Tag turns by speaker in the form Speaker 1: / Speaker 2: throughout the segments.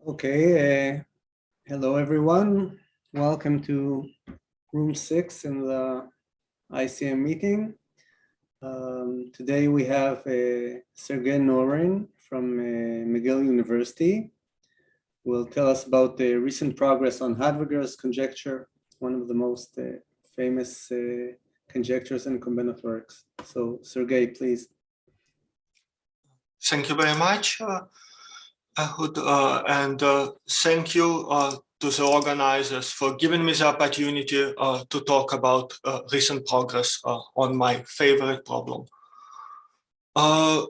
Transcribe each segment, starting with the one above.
Speaker 1: Okay, hello everyone. Welcome to room 6 in the ICM meeting. Today we have Sergey Norin from McGill University who will tell us about the recent progress on Hadwiger's conjecture, one of the most famous conjectures in combinatorics. So Sergey, please.
Speaker 2: Thank you very much, Ehud, and thank you to the organizers for giving me the opportunity to talk about recent progress on my favorite problem. Earlier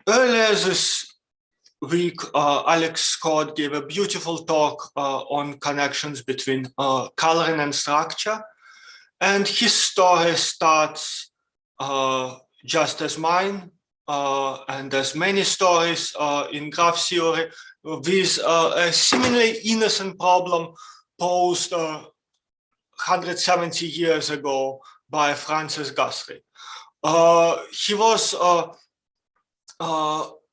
Speaker 2: this week, Alex Scott gave a beautiful talk on connections between coloring and structure, and his story starts just as mine, and there's many stories in graph theory with a seemingly innocent problem posed 170 years ago by Francis Guthrie. He was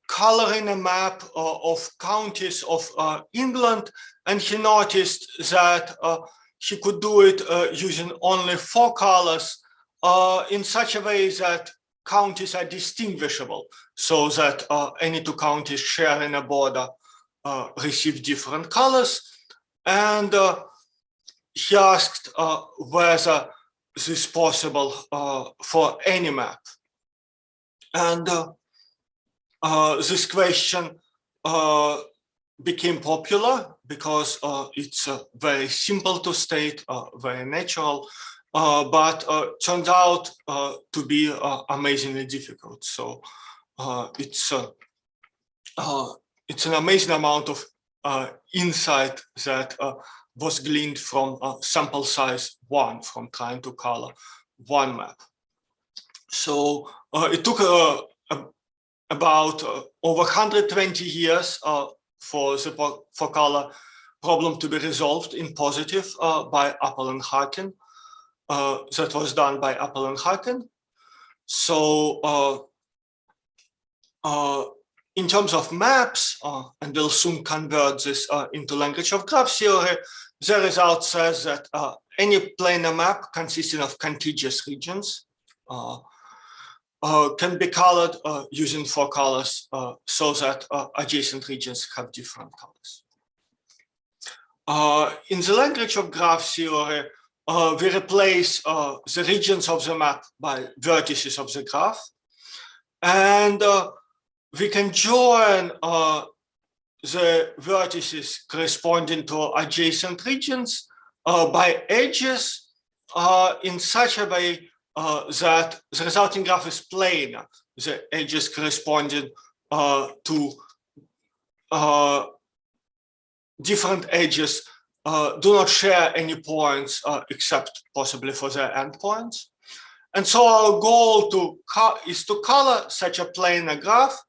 Speaker 2: coloring a map of counties of England, and he noticed that he could do it using only 4 colors in such a way that counties are distinguishable, so that any 2 counties sharing a border receive different colors. And he asked whether this is possible for any map. And this question became popular because it's very simple to state, very natural, but turned out to be amazingly difficult. So it's an amazing amount of insight that was gleaned from sample size 1, from trying to color 1 map. So it took about over 120 years for the Four Color problem to be resolved in positive by Appel and Haken. That was done by Appel and Haken. So in terms of maps, and we'll soon convert this into language of graph theory, the result says that any planar map consisting of contiguous regions can be colored using 4 colors so that adjacent regions have different colors. In the language of graph theory, we replace the regions of the map by vertices of the graph, and we can join the vertices corresponding to adjacent regions by edges in such a way that the resulting graph is planar. The edges corresponding to different edges do not share any points except possibly for their endpoints. And so our goal is to color such a planar graph,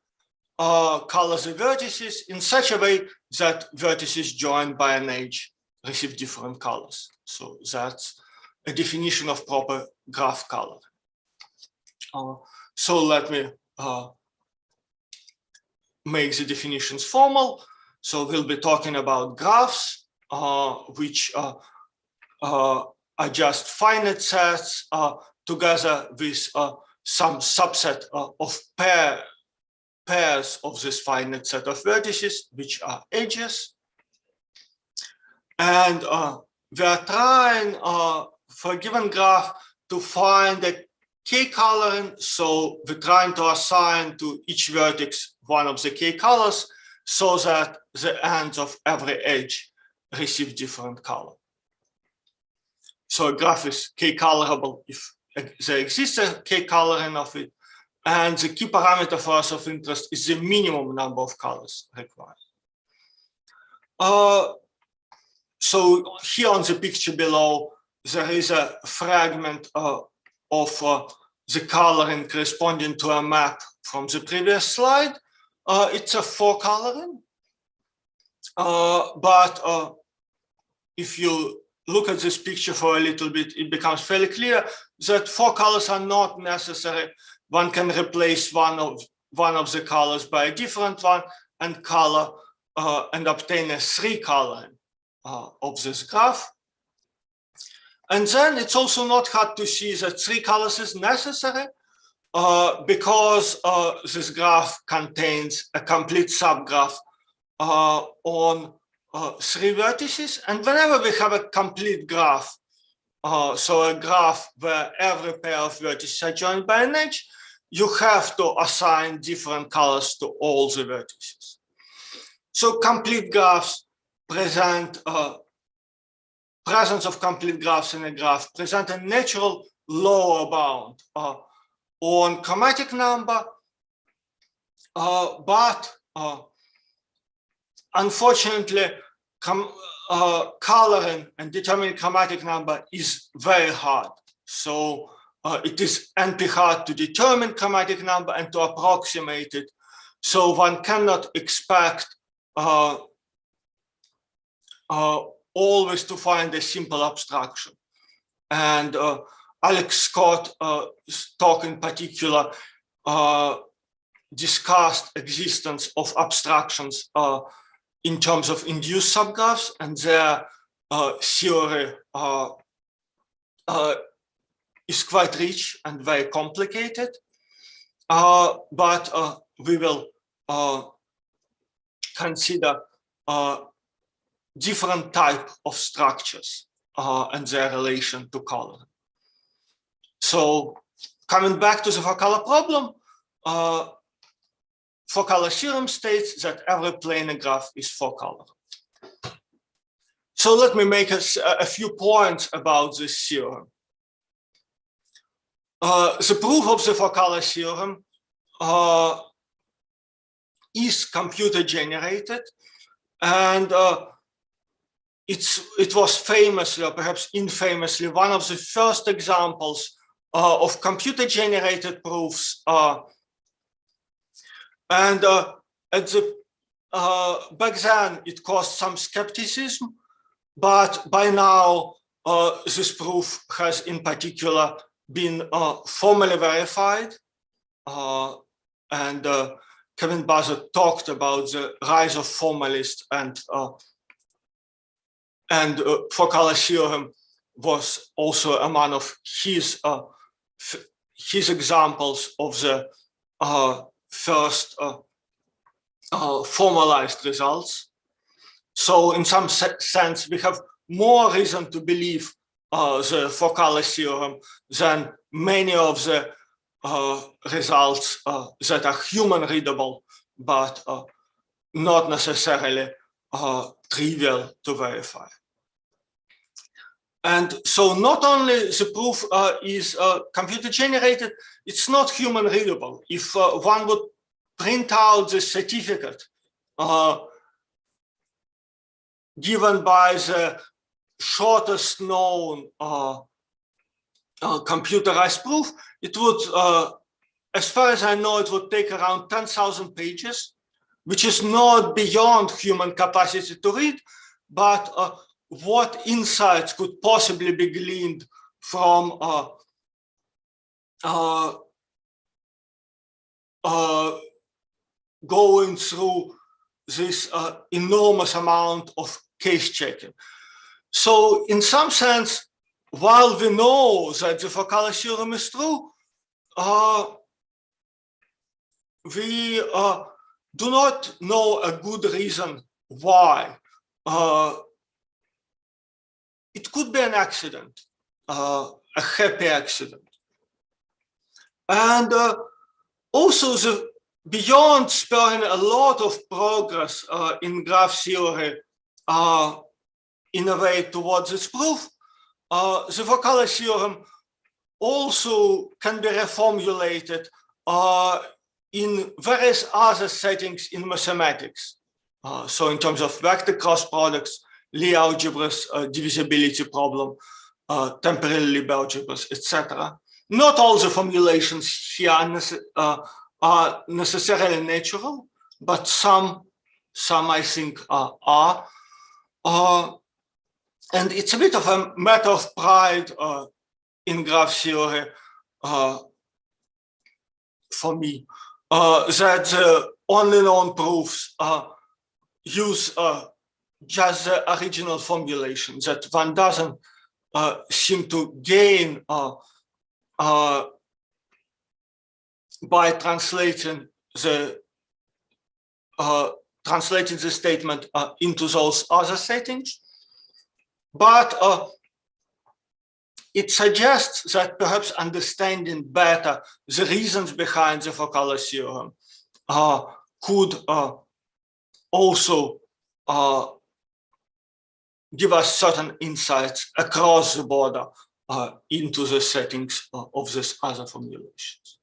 Speaker 2: color the vertices in such a way that vertices joined by an edge receive different colors. So that's a definition of proper graph color. So let me make the definitions formal. So we'll be talking about graphs, which are just finite sets together with some subset of pairs of this finite set of vertices, which are edges. And we are trying for a given graph to find a k coloring. So we're trying to assign to each vertex one of the k colors so that the ends of every edge receive different color. So a graph is k colorable if there exists a k coloring of it, and the key parameter for us of interest is the minimum number of colors required. So here on the picture below, there is a fragment of the coloring corresponding to a map from the previous slide. It's a 4 coloring, but if you look at this picture for a little bit, it becomes fairly clear that 4 colors are not necessary. One can replace one of the colors by a different one and color and obtain a 3-coloring of this graph. And then it's also not hard to see that 3 colors is necessary because this graph contains a complete subgraph on 3 vertices. And whenever we have a complete graph, so a graph where every pair of vertices are joined by an edge, you have to assign different colors to all the vertices. So complete graphs present, presence of complete graphs in a graph present a natural lower bound on chromatic number, but unfortunately, coloring and determining chromatic number is very hard. So it is NP hard to determine chromatic number and to approximate it. So one cannot expect always to find a simple abstraction. And Alex Scott talk in particular discussed existence of abstractions in terms of induced subgraphs, and their theory is quite rich and very complicated. But we will consider different type of structures and their relation to color. So coming back to the Four Color problem, Four Color Theorem states that every planar graph is 4 color. So let me make a few points about this theorem. The proof of the Four Color Theorem is computer generated, and it was famously, or perhaps infamously, one of the first examples of computer generated proofs. And at the back then, it caused some skepticism, but by now, this proof has in particular been formally verified. And Kevin Buzzard talked about the rise of formalists, and Four Color Theorem was also among of his examples of the first formalized results. So in some sense, we have more reason to believe the Four Color Theorem than many of the results that are human readable, but not necessarily trivial to verify. And so not only the proof is computer generated, it's not human readable. If one would print out the certificate given by the shortest known computerized proof, it would, as far as I know, it would take around 10,000 pages, which is not beyond human capacity to read, but what insights could possibly be gleaned from going through this enormous amount of case checking. So in some sense, while we know that the Four Color Theorem is true, we do not know a good reason why. It could be an accident, a happy accident. And also, beyond spurring a lot of progress in graph theory in a way towards its proof, the Four Color Theorem also can be reformulated in various other settings in mathematics. So in terms of vector cross products, Lie algebras, divisibility problem, temporary Lie algebras, etc. Not all the formulations here are necessarily natural, but some I think are. And it's a bit of a matter of pride in graph theory for me, that the only known proofs use just the original formulation, that one doesn't seem to gain by translating the statement into those other settings, but it suggests that perhaps understanding better the reasons behind the Four Color Theorem could also give us certain insights across the border into the settings of these other formulations.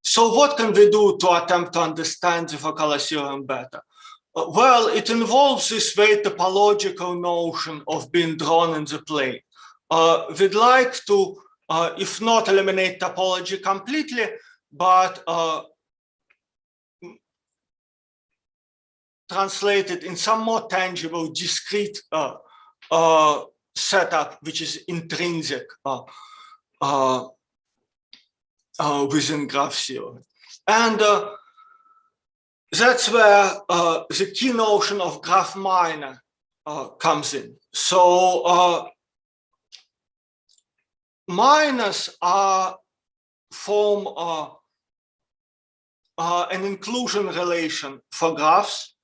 Speaker 2: So what can we do to attempt to understand the Four Color Theorem better? Well, it involves this very topological notion of being drawn in the plane. We'd like to, if not eliminate topology completely, but translate it in some more tangible, discrete setup, which is intrinsic within graph theory. And that's where the key notion of graph minor comes in. So minors form an inclusion relation for graphs,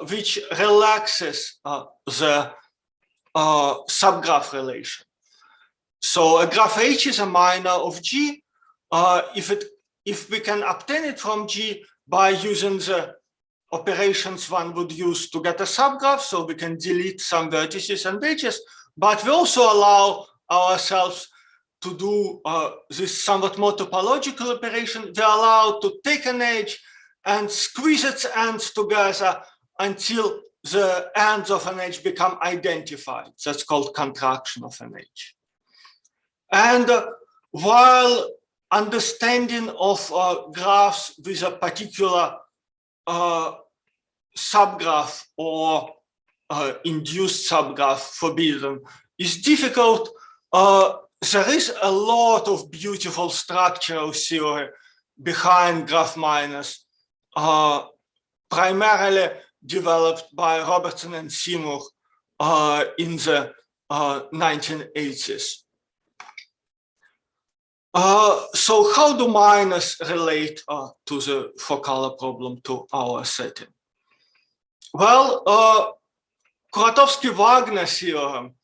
Speaker 2: which relaxes the subgraph relation. So a graph H is a minor of G if we can obtain it from G by using the operations one would use to get a subgraph. So we can delete some vertices and edges, but we also allow ourselves to do this somewhat more topological operation. We're allowed to take an edge and squeeze its ends together until the ends of an edge become identified. That's called contraction of an edge. And while understanding of graphs with a particular subgraph or induced subgraph forbidden is difficult, there is a lot of beautiful structural theory behind graph minors, primarily developed by Robertson and Seymour in the 1980s. So how do minors relate to the Four Color problem, to our setting? Well, Kuratowski-Wagner theorem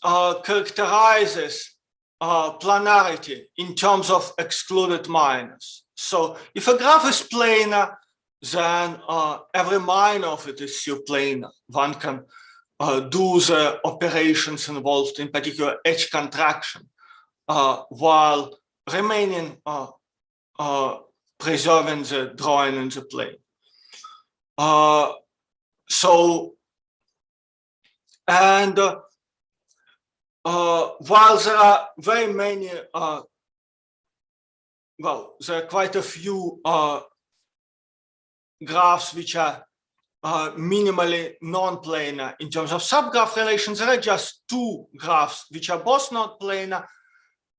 Speaker 2: characterizes planarity in terms of excluded minors. So if a graph is planar, then every minor of it is surplanar. One can do the operations involved, in particular edge contraction, while remaining preserving the drawing in the plane. While there are very many, well, there are quite a few graphs which are minimally non-planar in terms of subgraph relations. There are just two graphs which are both not planar,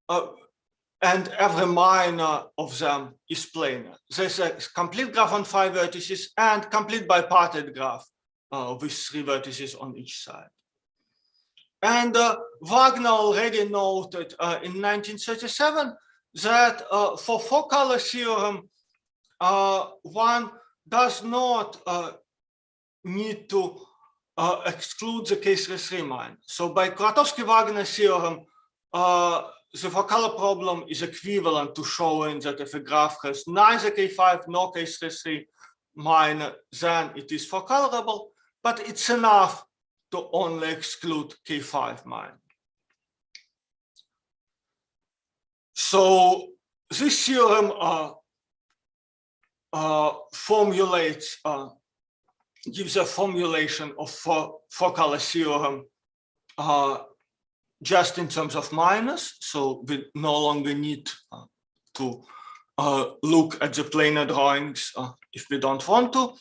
Speaker 2: and every minor of them is planar. There's a complete graph on 5 vertices and complete bipartite graph with 3 vertices on each side. And Wagner already noted in 1937 that for Four Color Theorem, one does not need to exclude the K33 minor. So by Kuratowski-Wagner theorem, the Four Color problem is equivalent to showing that if a graph has neither K5 nor K33 minor, then it is Four Colorable, but it's enough to only exclude K5 minor. So this theorem formulates, gives a formulation of Four Color Theorem just in terms of minors. So we no longer need to look at the planar drawings if we don't want to.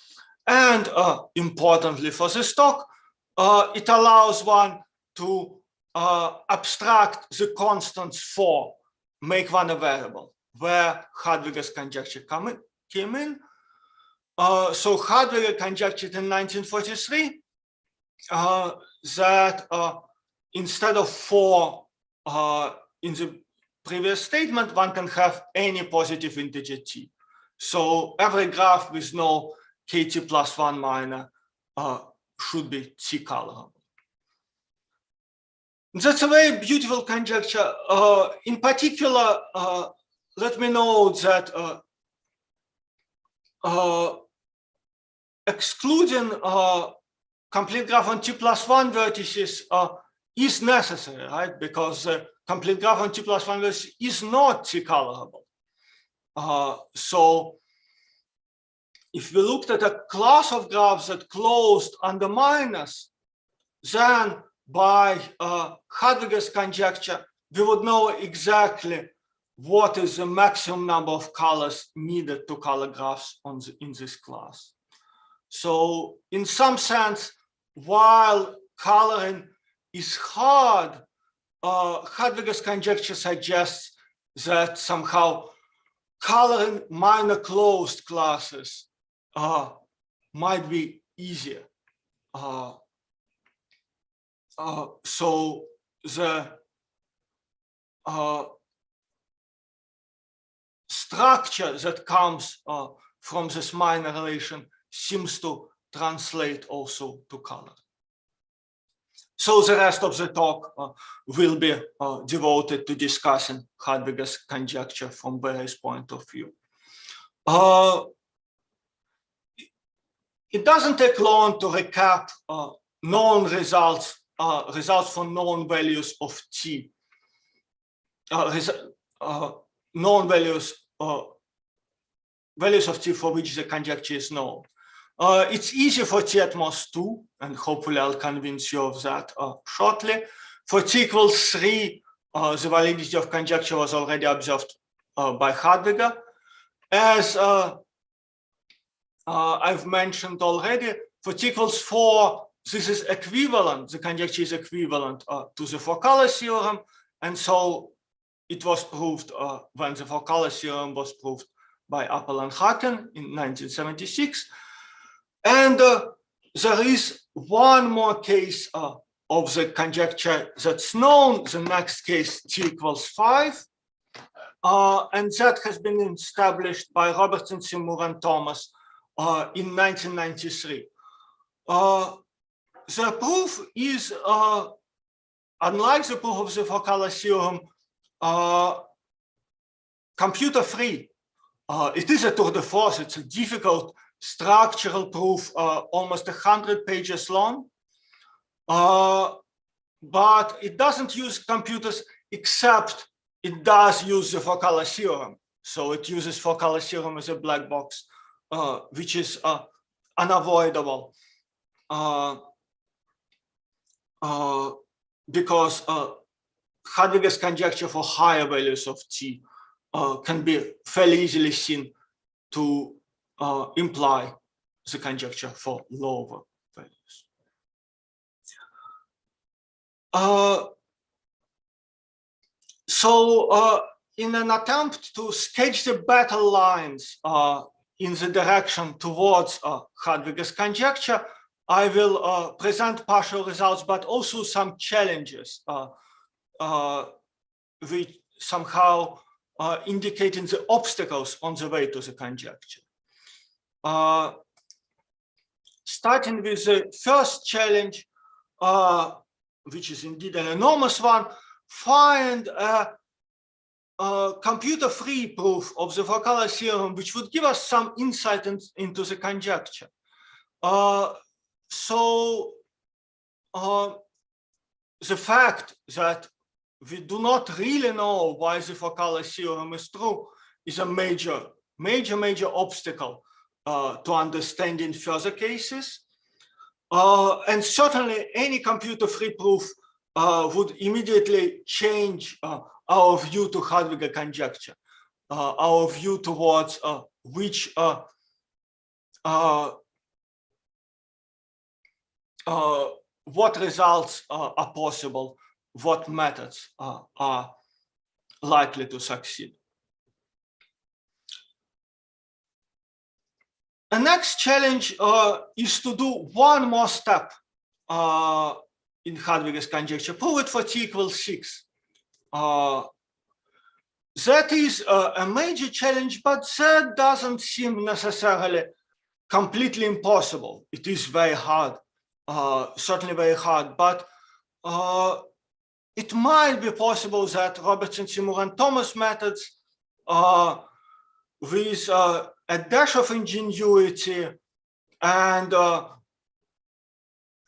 Speaker 2: And importantly for the stock, it allows one to abstract the constants for, make one a variable, where Hadwiger's conjecture came in. So Hadwiger conjectured in 1943 that instead of 4 in the previous statement, one can have any positive integer t. So every graph with no kt plus 1 minor should be t colorable. That's a very beautiful conjecture. In particular, let me note that excluding complete graph on t plus 1 vertices is necessary, right? Because complete graph on t plus 1 vertices is not t colorable. So if we looked at a class of graphs that closed under minus, then by Hadwiger's conjecture, we would know exactly what is the maximum number of colors needed to color graphs in this class. So in some sense, while coloring is hard, Hadwiger's conjecture suggests that somehow coloring minor closed classes might be easier. So the structure that comes from this minor relation seems to translate also to color. So the rest of the talk will be devoted to discussing Hadwiger's conjecture from various points of view. It doesn't take long to recap known results, results for known values of t, known values of t for which the conjecture is known. It's easy for t at most 2, and hopefully I'll convince you of that shortly. For t equals 3, the validity of conjecture was already observed by Hadwiger. As I've mentioned already, for t equals 4, this is equivalent, the conjecture is equivalent to the Four Color Theorem, and so it was proved when the Four Color Theorem was proved by Appel and Haken in 1976. And there is one more case of the conjecture that's known, the next case, t equals 5, and that has been established by Robertson, Seymour, and Thomas in 1993. The proof is, unlike the proof of the Four Color Theorem, computer-free. It is a tour de force. It's a difficult structural proof, almost 100 pages long. But it doesn't use computers, except it does use the Four Color Theorem. So it uses Four Color Theorem as a black box, which is unavoidable. Because Hadwiger's conjecture for higher values of t can be fairly easily seen to imply the conjecture for lower values. So in an attempt to sketch the battle lines in the direction towards Hadwiger's conjecture, I will present partial results, but also some challenges which somehow indicating the obstacles on the way to the conjecture. Starting with the first challenge, which is indeed an enormous one, find a computer-free proof of the Four Color Theorem, which would give us some insight into the conjecture. So the fact that we do not really know why the Four Color Theorem is true is a major obstacle to understanding further cases. And certainly any computer-free proof would immediately change our view to Hadwiger conjecture, our view towards what results are possible, what methods are likely to succeed. A next challenge is to do one more step in Hadwiger's conjecture. Prove it for t equals 6. That is a major challenge, but that doesn't seem necessarily completely impossible. It is very hard, certainly very hard, but it might be possible that Robertson, Seymour, and Thomas methods with a dash of ingenuity and a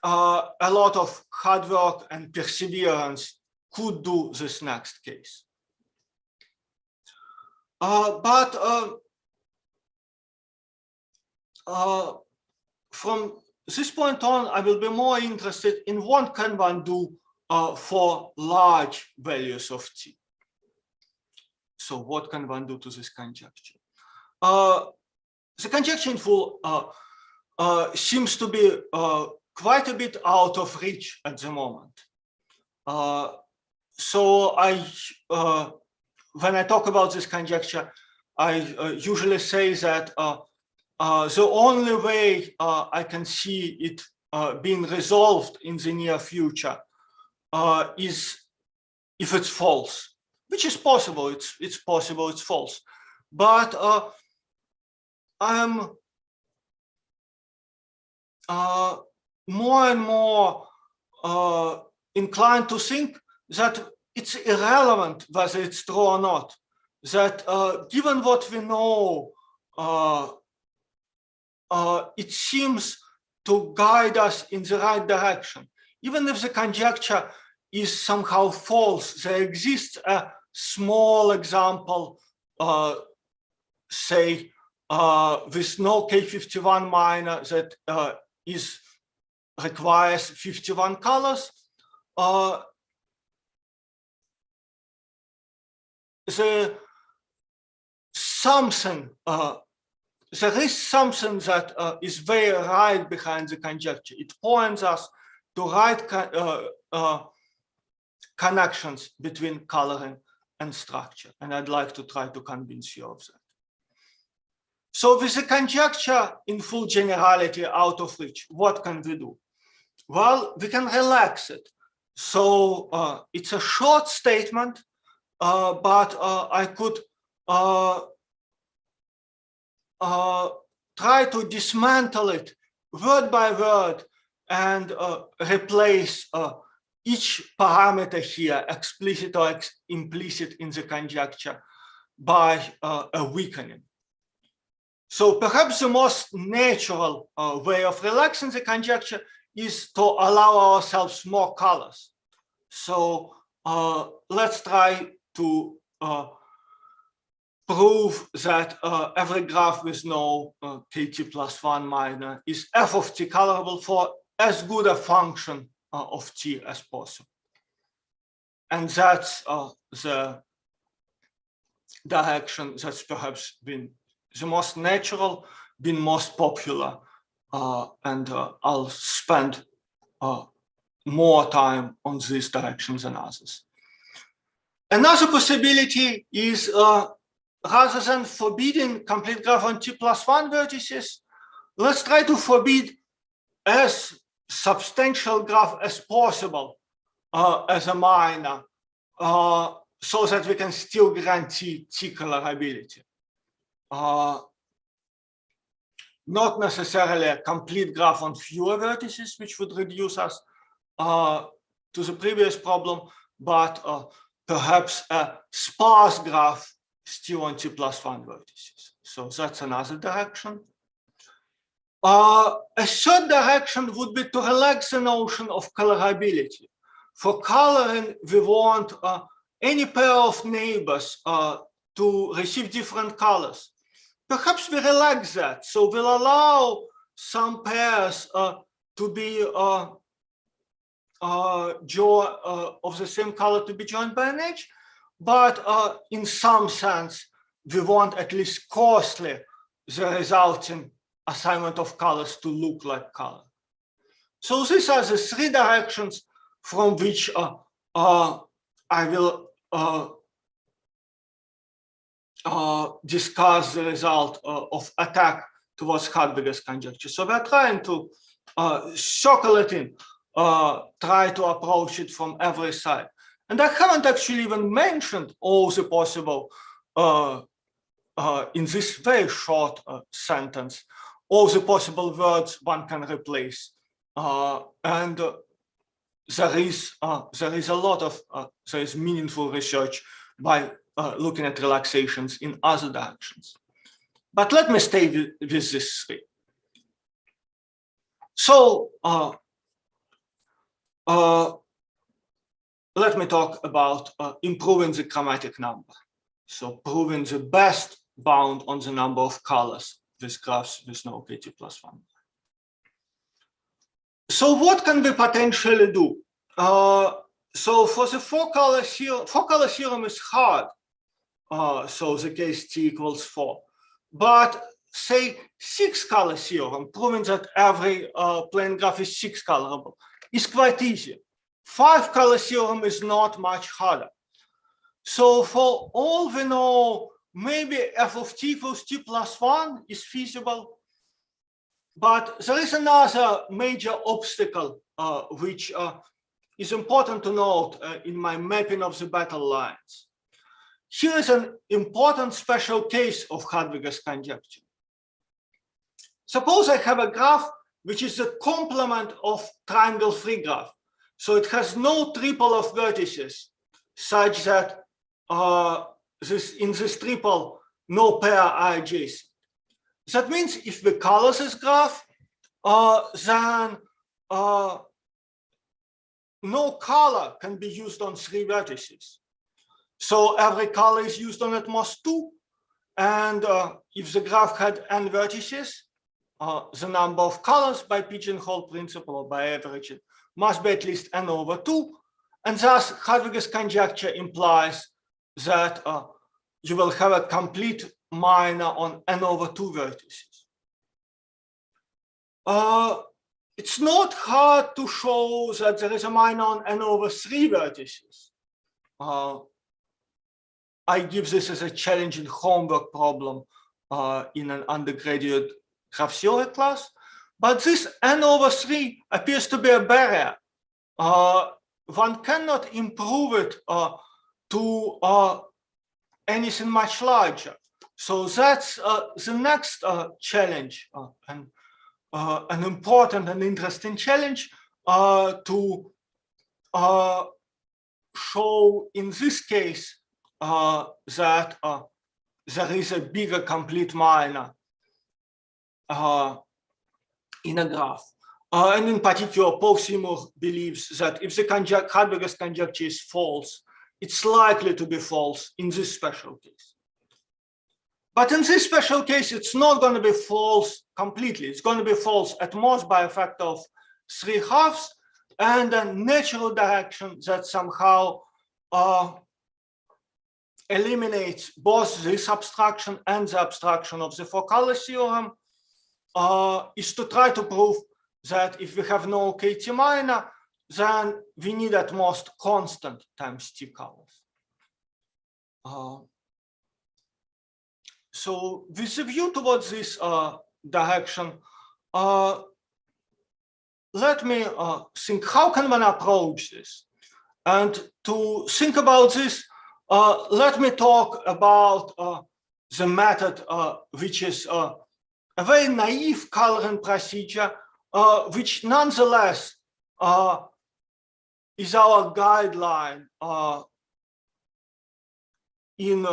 Speaker 2: lot of hard work and perseverance could do this next case. From this point on, I will be more interested in what can one do for large values of t. So what can one do to this conjecture? The conjecture in full seems to be quite a bit out of reach at the moment. So when I talk about this conjecture, I usually say that the only way I can see it being resolved in the near future is if it's false, which is possible. It's possible it's false, but I'm more and more inclined to think that it's irrelevant whether it's true or not. That given what we know, it seems to guide us in the right direction. Even if the conjecture is somehow false, there exists a small example, say, with no K51 minor that requires 51 colors. There is something that is very right behind the conjecture. It points us to right connections between coloring and structure, and I'd like to try to convince you of that. So with the conjecture in full generality out of reach, what can we do? Well, we can relax it. So it's a short statement, but I could try to dismantle it word by word and replace each parameter here, explicit or implicit in the conjecture, by a weakening. So perhaps the most natural way of relaxing the conjecture is to allow ourselves more colors. So let's try to prove that every graph with no kt plus 1 minor is f of t colorable for as good a function of t as possible. And that's the direction that's perhaps been the most natural, been most popular, and I'll spend more time on these directions than others. Another possibility is rather than forbidding complete graph on t plus 1 vertices, let's try to forbid as substantial graph as possible as a minor, so that we can still guarantee t colorability. Not necessarily a complete graph on fewer vertices, which would reduce us to the previous problem, but perhaps a sparse graph still on t plus 1 vertices. So that's another direction. A third direction would be to relax the notion of colorability. For coloring, we want any pair of neighbors to receive different colors. Perhaps we relax that. So we'll allow some pairs to be of the same color to be joined by an edge, but in some sense, we want at least coarsely the resulting assignment of colors to look like color. So these are the three directions from which I will discuss the result of attack towards Hadwiger's conjecture. So we're trying to circle it in, try to approach it from every side. And I haven't actually even mentioned all the possible, in this very short sentence, all the possible words one can replace. And there is a lot of, there is meaningful research by looking at relaxations in other directions. But let me stay with this three. So let me talk about improving the chromatic number. So proving the best bound on the number of colors with graphs with no KT plus 1. So what can we potentially do? So for the four color theorem is hard. So the case T equals 4. But say 6 color theorem, proving that every plane graph is 6 colorable, is quite easy. 5 color theorem is not much harder. So for all we know, maybe f of t equals t plus 1 is feasible. But there is another major obstacle which is important to note in my mapping of the battle lines. Here is an important special case of Hadwiger's conjecture. Suppose I have a graph which is the complement of triangle-free graph. So it has no triple of vertices such that in this triple, no pair are adjacent. That means if we color this graph, then no color can be used on 3 vertices. So every color is used on at most 2. And if the graph had n vertices, the number of colors by pigeonhole principle or by averaging must be at least n over 2. And thus Hadwiger's conjecture implies that you will have a complete minor on n over 2 vertices. It's not hard to show that there is a minor on n over 3 vertices. I give this as a challenging homework problem in an undergraduate graph theory class. But this n over 3 appears to be a barrier. One cannot improve it to anything much larger. So that's the next challenge, and an important and interesting challenge to show in this case that there is a bigger complete minor in a graph. And in particular, Paul Seymour believes that if the Hadwiger's conjecture is false, it's likely to be false in this special case. But in this special case, it's not going to be false completely. It's going to be false at most by a factor of 3/2 and a natural direction that somehow eliminates both this abstraction and the abstraction of the four color theorem is to try to prove that if we have no KT minor, then we need at most constant times T colors. So with a view towards this direction, let me think, how can one approach this? And to think about this, let me talk about the method which is a very naive coloring procedure, which nonetheless is our guideline in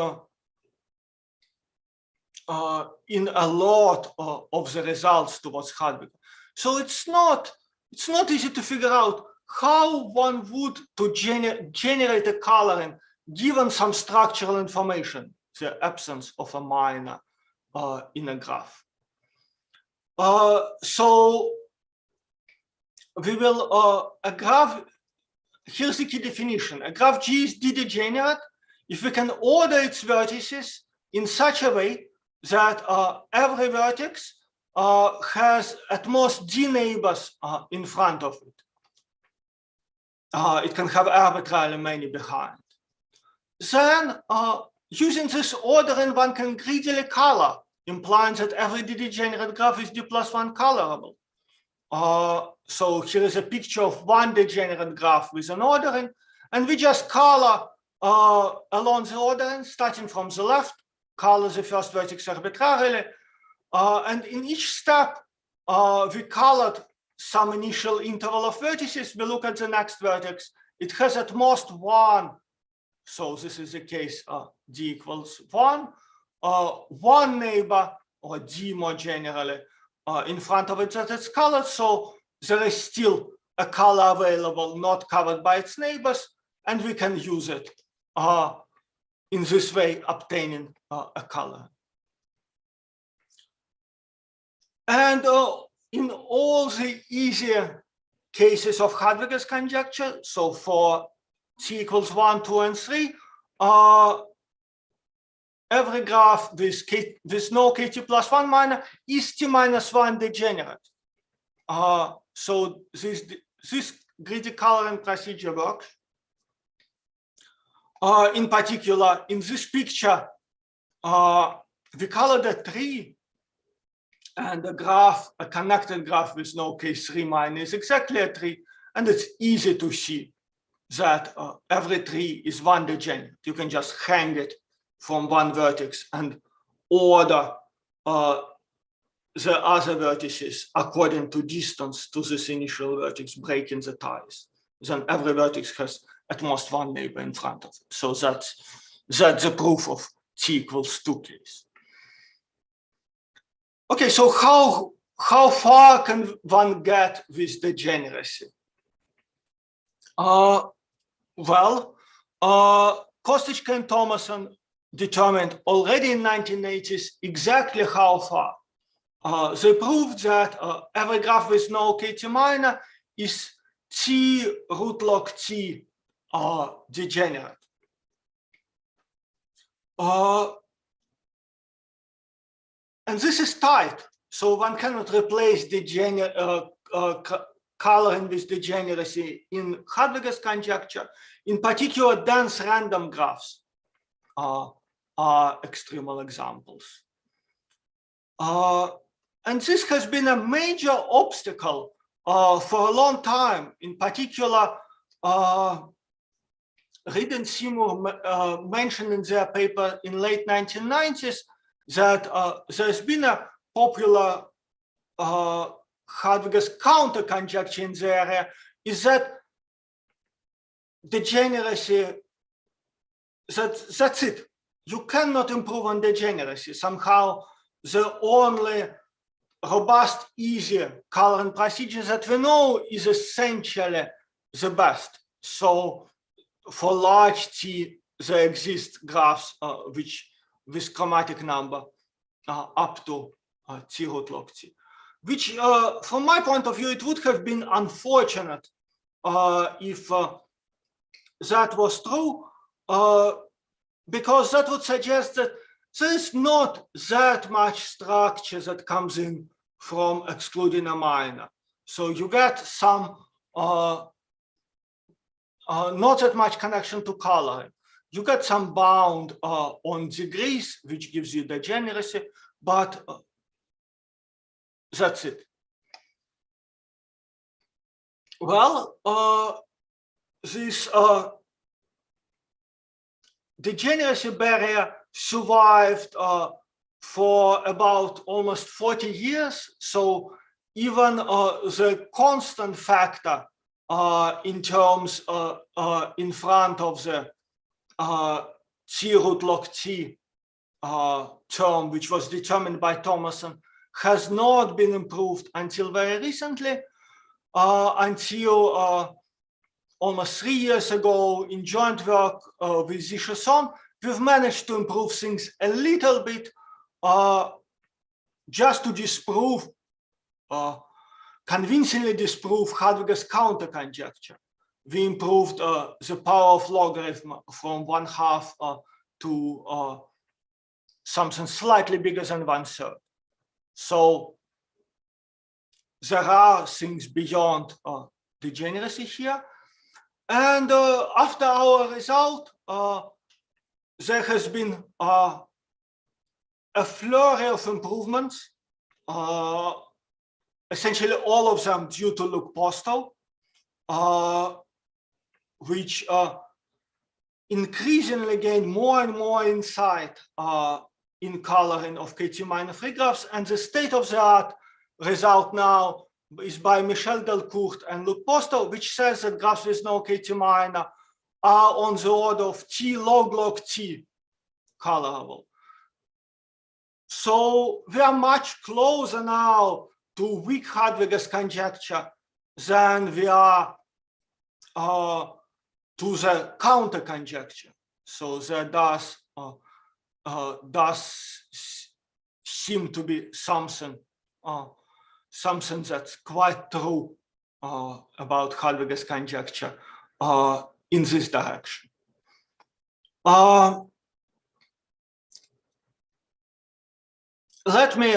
Speaker 2: a lot of the results towards Hadwiger. So it's not easy to figure out how one would to generate a coloring given some structural information, the absence of a minor in a graph. So we will a graph. Here's the key definition: a graph G is D-degenerate if we can order its vertices in such a way that every vertex has at most D neighbors in front of it. It can have arbitrarily many behind. Then, using this ordering, one can greedily color implying that every degenerate graph is D+1 colorable. So here is a picture of one degenerate graph with an ordering, and we just color along the ordering, starting from the left, color the first vertex arbitrarily, and in each step we colored some initial interval of vertices. We look at the next vertex. It has at most one, so this is the case d equals 1, one neighbor, or d more generally, in front of it that it's colored, so there is still a color available not covered by its neighbors, and we can use it in this way, obtaining a color. And in all the easier cases of Hadwiger's conjecture, so for t equals 1, 2, and 3, every graph with no kt plus 1 minor is t minus 1 degenerate. So this greedy coloring procedure works. In particular, in this picture, we colored a tree, and a graph, a connected graph with no k3 minor is exactly a tree, and it's easy to see that every tree is one degenerate. You can just hang it from one vertex and order the other vertices according to distance to this initial vertex, breaking the ties. Then every vertex has at most one neighbor in front of it. So that's the proof of t equals 2 case. Okay, so how far can one get with degeneracy? Well, Kostichka and Thomason determined already in 1980s exactly how far. They proved that every graph with no kt minor is t root log t degenerate. And this is tight, so one cannot replace coloring with degeneracy in Hadwiger's conjecture. In particular, dense random graphs are extremal examples. And this has been a major obstacle for a long time. In particular, Reed and Seymour mentioned in their paper in late 1990s that there's been a popular Hadwiger's counter conjecture in the area, is that degeneracy, that's it. You cannot improve on degeneracy. Somehow the only robust, easy coloring procedure that we know is essentially the best. So for large T, there exist graphs with chromatic number up to T root log T, which from my point of view, it would have been unfortunate if that was true, because that would suggest that there is not that much structure that comes in from excluding a minor. So you get some not that much connection to coloring. You get some bound on degrees, which gives you degeneracy, but that's it. Well, this degeneracy barrier survived for about almost 40 years. So even the constant factor in terms in front of the T root log T term, which was determined by Thomason, has not been improved until very recently, until almost 3 years ago in joint work with Zisha-son. We've managed to improve things a little bit just to disprove, convincingly disprove Hadwiger's counter conjecture. We improved the power of logarithm from 1/2 to something slightly bigger than 1/3. So there are things beyond degeneracy here. And after our result, there has been a flurry of improvements, essentially all of them due to Luc Postel, which increasingly gain more and more insight in coloring of KT minor free graphs. And the state of the art result now is by Michel Delcourt and Luc Postel, which says that graphs with no KT minor are on the order of T log T colorable. So we are much closer now to weak Hadwiger's conjecture than we are to the counter conjecture. So there does seem to be something that's quite true about Hadwiger's conjecture in this direction. Let me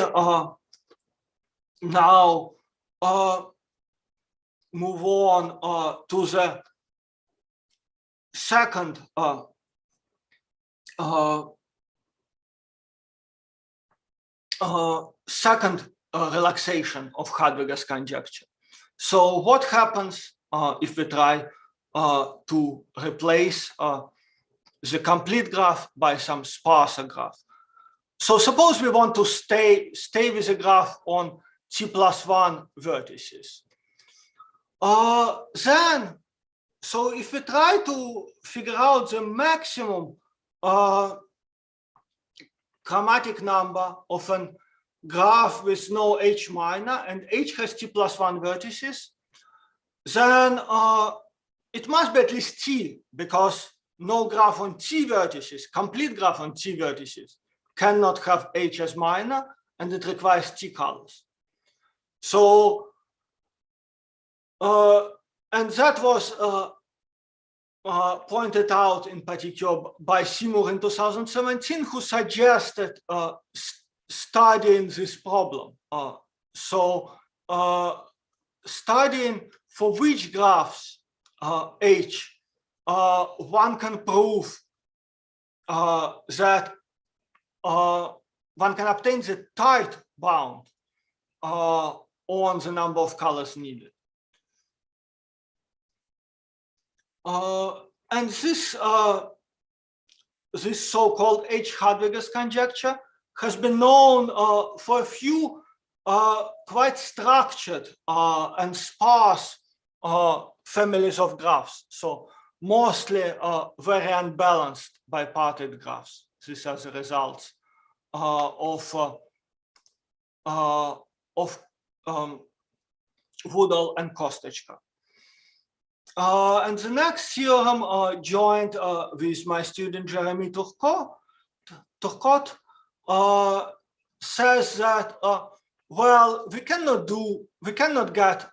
Speaker 2: now move on to the second relaxation of Hadwiger's conjecture. So what happens if we try to replace the complete graph by some sparser graph? So suppose we want to stay with a graph on T+1 vertices. Then, so if we try to figure out the maximum chromatic number of a graph with no H minor and H has T+1 vertices, then it must be at least T, because no graph on T vertices, complete graph on T vertices, cannot have H as minor, and it requires T colors. So, and that was pointed out in particular by Seymour in 2017, who suggested studying this problem. Studying for which graphs H one can prove that one can obtain the tight bound on the number of colors needed. And this so-called H. Hadwiger's conjecture has been known for a few quite structured and sparse families of graphs. So mostly very unbalanced bipartite graphs. These are the results of Woodall and Kostechka. And the next theorem, joined with my student Jeremy Turcotte, says that well, we cannot get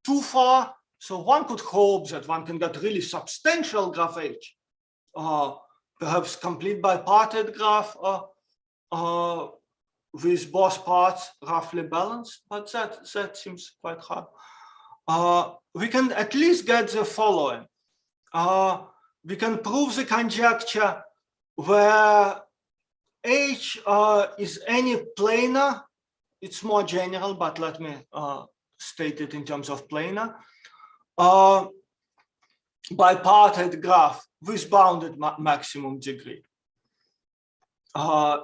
Speaker 2: too far. So one could hope that one can get really substantial graph H, perhaps complete bipartite graph with both parts roughly balanced, but that seems quite hard. We can at least get the following. We can prove the conjecture where H is any planar. It's more general, but let me state it in terms of planar. Bipartite graph with bounded maximum degree,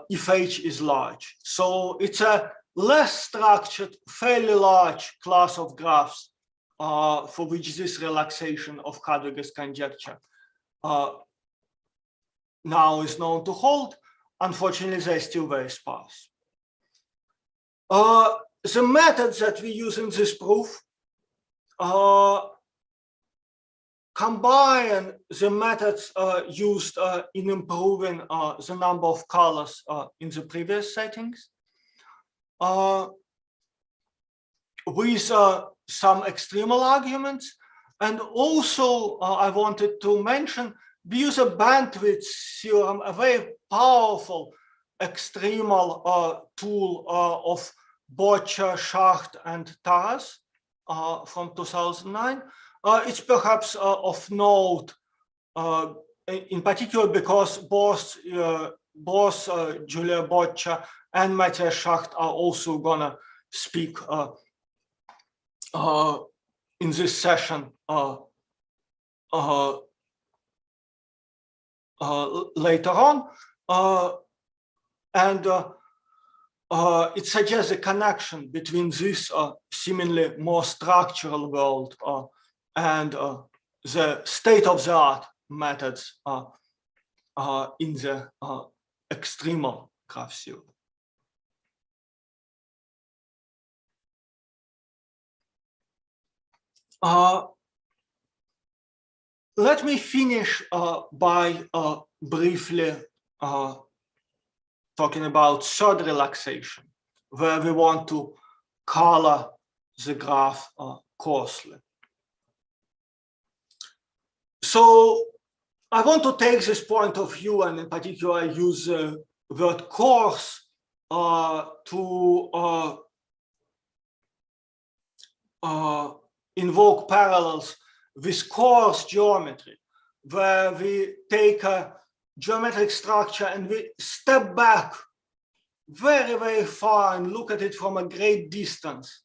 Speaker 2: if H is large. So it's a less structured, fairly large class of graphs for which this relaxation of Hadwiger's conjecture now is known to hold. Unfortunately, they're still very sparse. The methods that we use in this proof combine the methods used in improving the number of colors in the previous settings with some extremal arguments. And also, I wanted to mention, we use a bandwidth theorem, a very powerful extremal tool of Bocher, Schacht, and Taras from 2009. It's perhaps of note, in particular, because both both Julia Boccia and Matthias Schacht are also gonna speak in this session later on. It suggests a connection between this seemingly more structural world and the state-of-the-art methods in the extremal graph theory. Let me finish by briefly talking about third relaxation, where we want to color the graph coarsely. So I want to take this point of view, and in particular use the word coarse to invoke parallels with coarse geometry, where we take a geometric structure and we step back very, very far and look at it from a great distance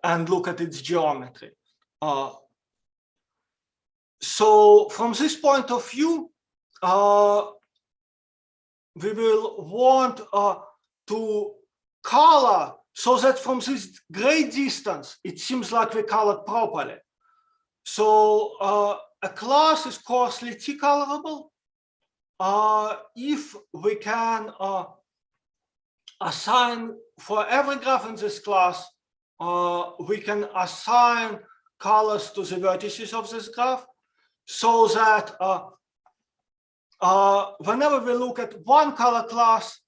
Speaker 2: and look at its geometry. So from this point of view, we will want to color so that from this great distance, it seems like we colored properly. So a class is coarsely T-colorable if we can assign for every graph in this class, we can assign colors to the vertices of this graph, so that whenever we look at one color class,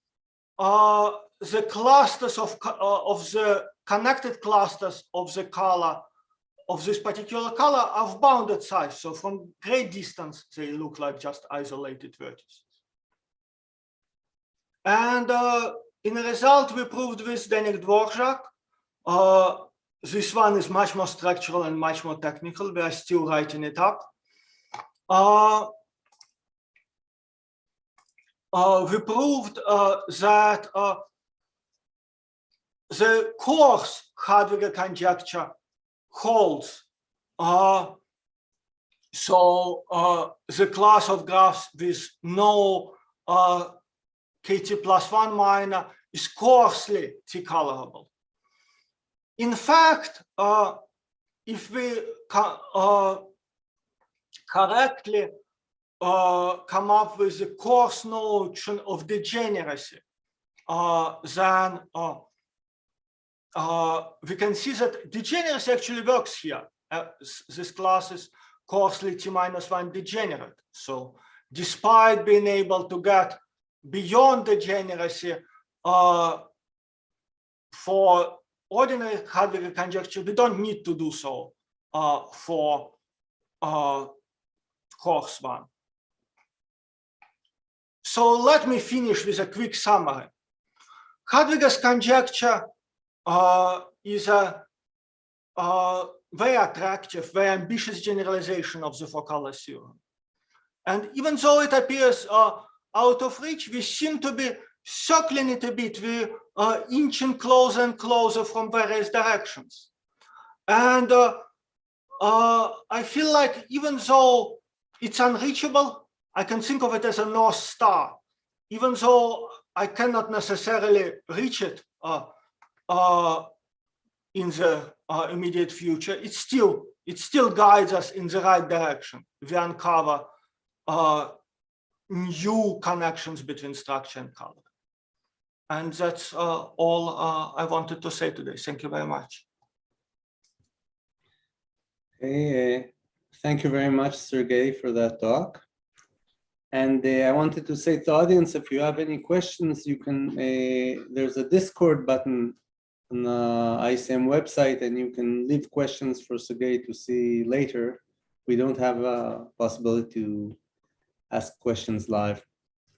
Speaker 2: the clusters of the connected clusters of the color of this particular color are of bounded size. So from great distance, they look like just isolated vertices. And in a result, we proved with Denis Dvorak. This one is much more structural and much more technical. We are still writing it up. We proved that the coarse Hadwiger conjecture holds. So the class of graphs with no kt plus 1 minor is coarsely T-colorable. In fact, if we correctly come up with the coarse notion of degeneracy, then we can see that degeneracy actually works here. This class is coarsely T-1 degenerate. So despite being able to get beyond degeneracy for ordinary Hadwiger conjecture, we don't need to do so for coarse one. So let me finish with a quick summary. Hadwiger's conjecture is a very attractive, very ambitious generalization of the Four Color Theorem. And even though it appears out of reach, we seem to be circling it a bit. We inching closer and closer from various directions. And I feel like even though it's unreachable, I can think of it as a North Star. Even though I cannot necessarily reach it in the immediate future, it still guides us in the right direction. We uncover new connections between structure and color. And that's all I wanted to say today. Thank you very much.
Speaker 1: Okay, thank you very much, Sergey, for that talk. And I wanted to say to the audience, if you have any questions, you can, there's a Discord button on the ICM website, and you can leave questions for Sergey to see later. We don't have a possibility to ask questions live.